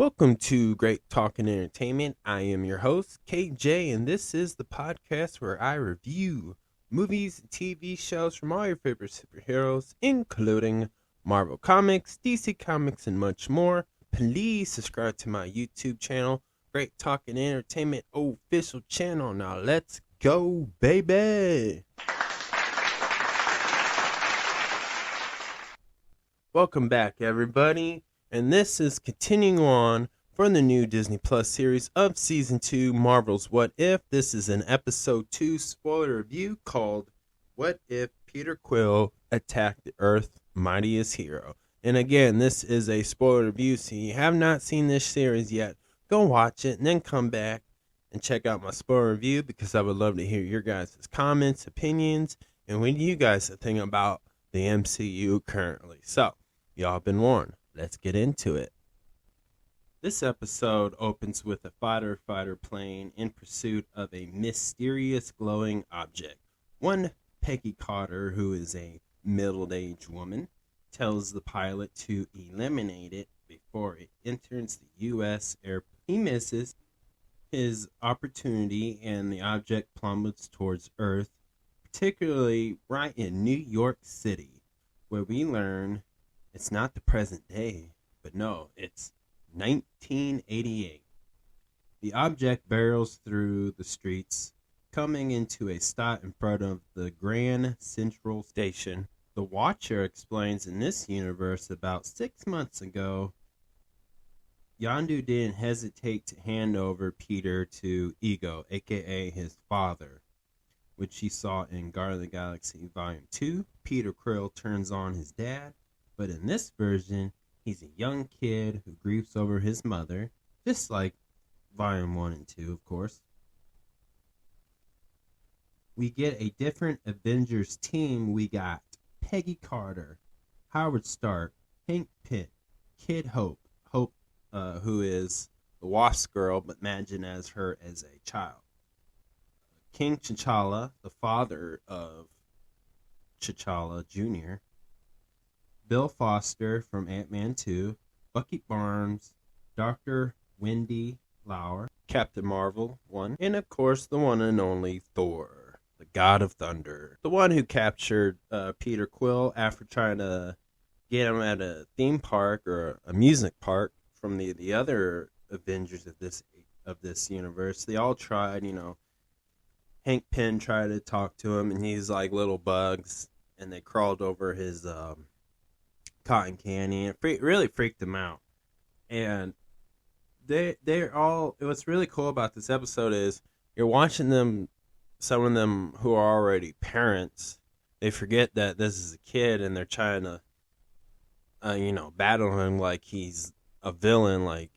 Welcome to Great Talking Entertainment. I am your host, KJ, and this is the podcast where I review movies and TV shows from all your favorite superheroes, including Marvel Comics, DC Comics, and much more. Please subscribe to my YouTube channel, Great Talking Entertainment official channel. Now let's go, baby! Welcome back, everybody. And this is continuing on for the new Disney Plus series of Season 2, Marvel's What If. This is an Episode 2 spoiler review called What If Peter Quill Attacked the Earth's Mightiest Hero. And again, this is a spoiler review, so you have not seen this series yet, go watch it and then come back and check out my spoiler review because I would love to hear your guys' comments, opinions, and what you guys are thinking about the MCU currently. So, y'all been warned. Let's get into it. This episode opens with a fighter plane in pursuit of a mysterious glowing object. One Peggy Carter, who is a middle-aged woman, tells the pilot to eliminate it before it enters the U.S. airport. He misses his opportunity and the object plummets towards Earth, particularly right in New York City, where we learn it's not the present day, but no, it's 1988. The object barrels through the streets, coming into a stop in front of the Grand Central Station. The Watcher explains in this universe about 6 months ago, Yondu didn't hesitate to hand over Peter to Ego, aka his father, which he saw in Guardians of the Galaxy Volume 2. Peter Quill turns on his dad. But in this version, he's a young kid who grieves over his mother, just like Volume 1 and 2, of course. We get a different Avengers team. We got Peggy Carter, Howard Stark, Hank Pym, Kid Hope, who is the Wasp girl, but imagine as her as a child. King T'Challa, the father of T'Challa Jr., Bill Foster from Ant-Man 2, Bucky Barnes, Dr. Wendy Lauer, Captain Marvel 1, and of course the one and only Thor, the God of Thunder. The one who captured Peter Quill after trying to get him at a theme park or a music park from the other Avengers of this universe. They all tried, Hank Pym tried to talk to him, and he's like little bugs, and they crawled over his cotton candy, and it really freaked them out. And they're all, what's really cool about this episode is you're watching them, some of them who are already parents, they forget that this is a kid and they're trying to battle him like he's a villain, like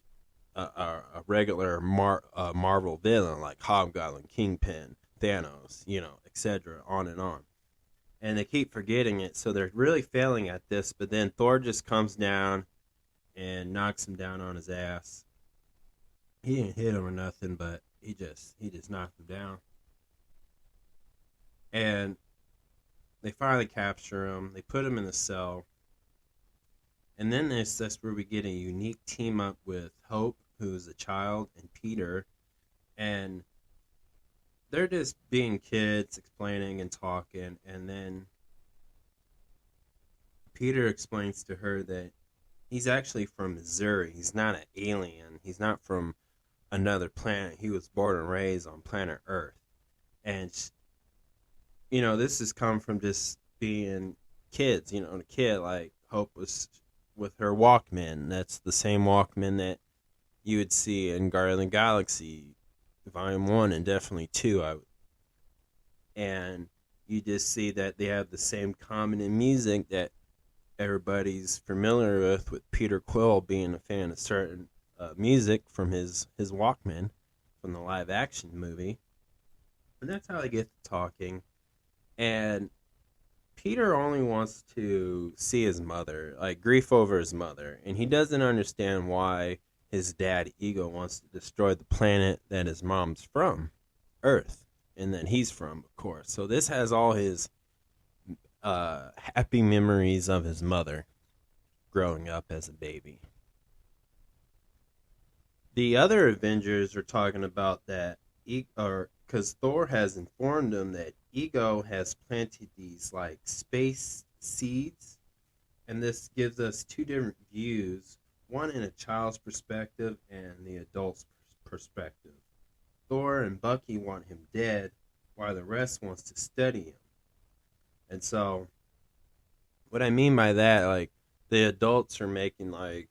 a regular Marvel villain, like Hobgoblin, Kingpin, Thanos, etc., on and on. And they keep forgetting it, so they're really failing at this. But then Thor just comes down and knocks him down on his ass. He didn't hit him or nothing, but he just knocked him down. And they finally capture him. They put him in the cell. And then that's where we get a unique team up with Hope, who's a child, and Peter. And they're just being kids, explaining and talking, and then Peter explains to her that he's actually from Missouri. He's not an alien. He's not from another planet. He was born and raised on planet Earth. And, this has come from just being kids, a kid like Hope was with her Walkman. That's the same Walkman that you would see in Guardians of the Galaxy Volume 1 and definitely 2. And you just see that they have the same common in music that everybody's familiar with Peter Quill being a fan of certain music from his Walkman from the live action movie. And that's how they get to talking. And Peter only wants to see his mother, like grief over his mother. And he doesn't understand why his dad, Ego, wants to destroy the planet that his mom's from, Earth, and that he's from, of course. So this has all his happy memories of his mother growing up as a baby. The other Avengers are talking about that, or because Thor has informed them that Ego has planted these like space seeds, and this gives us two different views: one in a child's perspective and the adult's perspective. Thor and Bucky want him dead, while the rest wants to study him. And so, what I mean by that, like the adults are making like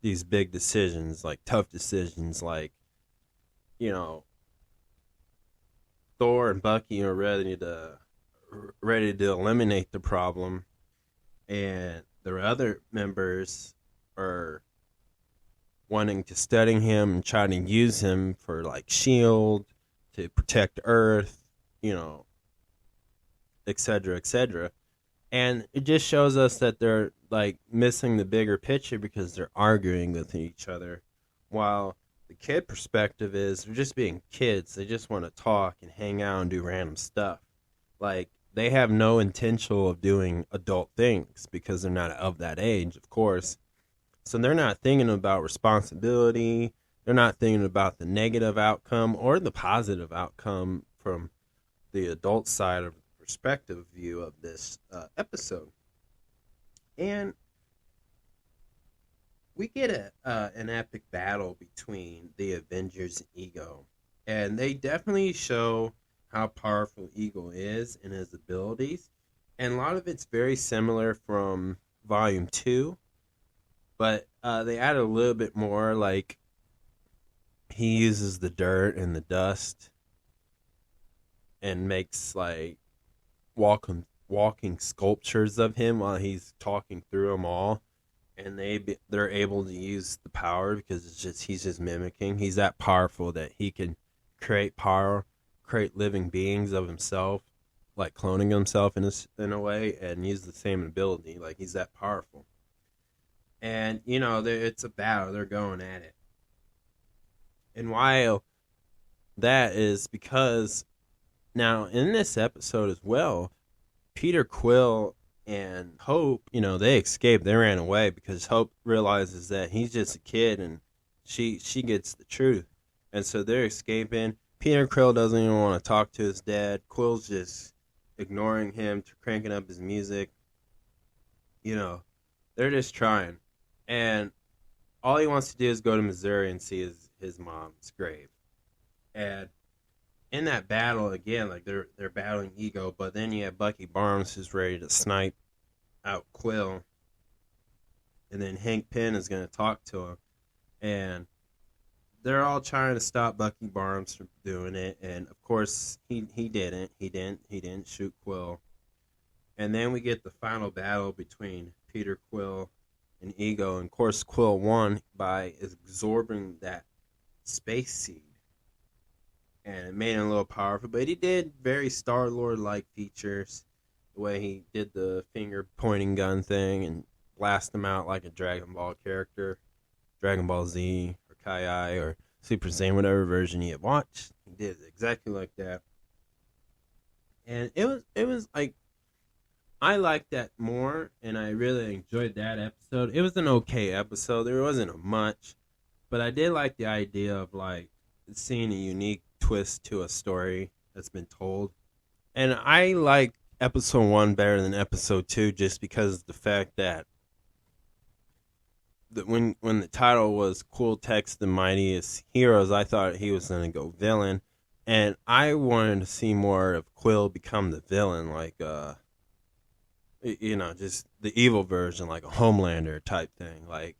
these big decisions, like tough decisions, like you know, Thor and Bucky are ready to eliminate the problem, and the other members are wanting to study him and try to use him for like shield to protect Earth, you know, etc., etc. And it just shows us that they're like missing the bigger picture because they're arguing with each other, while the kid perspective is they're just being kids. They just want to talk and hang out and do random stuff. Like they have no intention of doing adult things because they're not of that age, of course. So they're not thinking about responsibility. They're not thinking about the negative outcome or the positive outcome from the adult side of the perspective view of this episode. And we get an epic battle between the Avengers and Ego. And they definitely show how powerful Ego is and his abilities. And a lot of it's very similar from Volume 2. But they added a little bit more, like he uses the dirt and the dust and makes like walking sculptures of him while he's talking through them all, and they're able to use the power because he's just mimicking. He's that powerful that he can create living beings of himself, like cloning himself in a way, and use the same ability. Like he's that powerful. And it's a battle. They're going at it, and while that is because now in this episode as well, Peter Quill and Hope, they escaped. They ran away because Hope realizes that he's just a kid, and she gets the truth, and so they're escaping. Peter Quill doesn't even want to talk to his dad. Quill's just ignoring him, cranking up his music. They're just trying. And all he wants to do is go to Missouri and see his mom's grave. And in that battle, again, like they're battling Ego, but then you have Bucky Barnes who's ready to snipe out Quill. And then Hank Pym is going to talk to him. And they're all trying to stop Bucky Barnes from doing it. And of course, he didn't. He didn't shoot Quill. And then we get the final battle between Peter Quill and Ego, and of course Quill won by absorbing that space seed, and it made him a little powerful. But he did very Star-Lord like features, the way he did the finger pointing gun thing and blast him out like a Dragon Ball character, Dragon Ball Z or Kai or Super Saiyan, whatever version you have watched. He did exactly like that, and it was like, I liked that more, and I really enjoyed that episode. It was an okay episode. There wasn't much, but I did like the idea of like seeing a unique twist to a story that's been told. And I like episode 1 better than episode 2 just because of the fact that when the title was Cool Tex the Mightiest Heroes, I thought he was going to go villain, and I wanted to see more of Quill become the villain, like just the evil version, like a Homelander type thing. Like,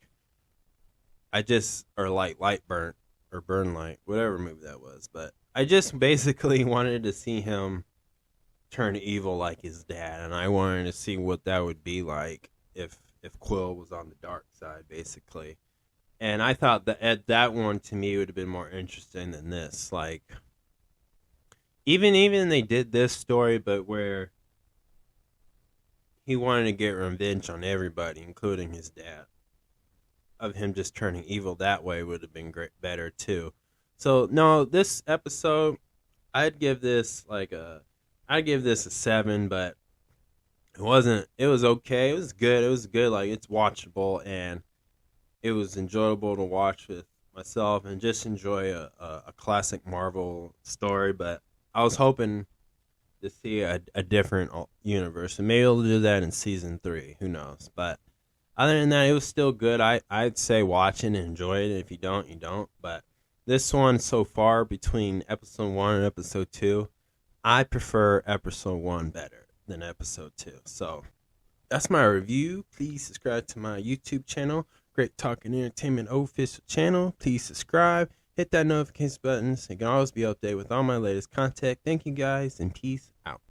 or like Lightburn or Burn Light, whatever movie that was. But I just basically wanted to see him turn evil like his dad, and I wanted to see what that would be like if Quill was on the dark side, basically. And I thought that one to me would have been more interesting than this. Like, even they did this story, but where he wanted to get revenge on everybody, including his dad. Of him just turning evil that way would have been better too. So no, this episode, I'd give this a 7, but it wasn't. It was okay. It was good. Like, it's watchable, and it was enjoyable to watch with myself and just enjoy a classic Marvel story. But I was hoping to see a different universe, and maybe they'll do that in season 3. Who knows? But other than that, it was still good. I'd say watch it and enjoy it. If you don't, you don't. But this one so far, between episode 1 and episode 2, I prefer episode 1 better than episode 2. So that's my review. Please subscribe to my YouTube channel, Great Talking Entertainment official channel. Please subscribe. Hit that notification button so you can always be updated with all my latest content. Thank you guys, and peace